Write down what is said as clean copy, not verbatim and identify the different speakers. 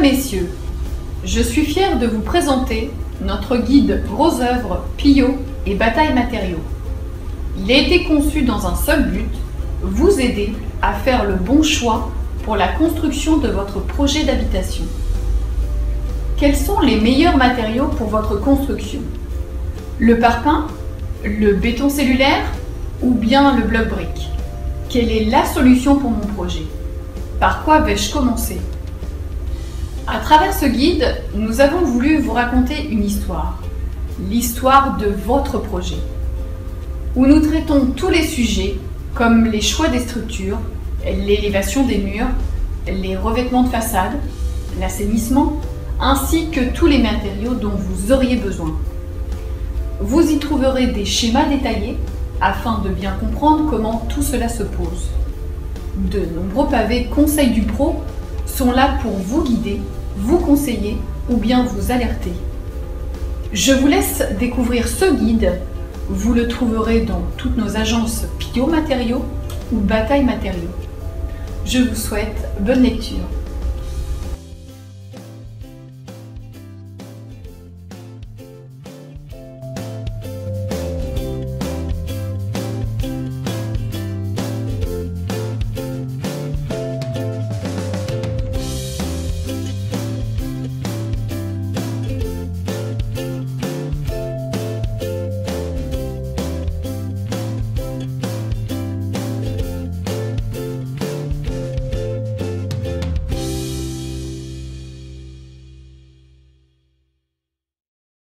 Speaker 1: Mesdames, Messieurs, je suis fière de vous présenter notre guide Gros œuvres, Pillot et Bataille matériaux. Il a été conçu dans un seul but, vous aider à faire le bon choix pour la construction de votre projet d'habitation. Quels sont les meilleurs matériaux pour votre construction? Le parpaing, le béton cellulaire ou bien le bloc brique? Quelle est la solution pour mon projet? Par quoi vais-je commencer? À travers ce guide, nous avons voulu vous raconter une histoire, l'histoire de votre projet, où nous traitons tous les sujets comme les choix des structures, l'élévation des murs, les revêtements de façade, l'assainissement, ainsi que tous les matériaux dont vous auriez besoin. Vous y trouverez des schémas détaillés afin de bien comprendre comment tout cela se pose. De nombreux pavés conseils du pro sont là pour vous guider, vous conseiller ou bien vous alerter. Je vous laisse découvrir ce guide. Vous le trouverez dans toutes nos agences Pillot Matériaux ou Bataille Matériaux. Je vous souhaite bonne lecture.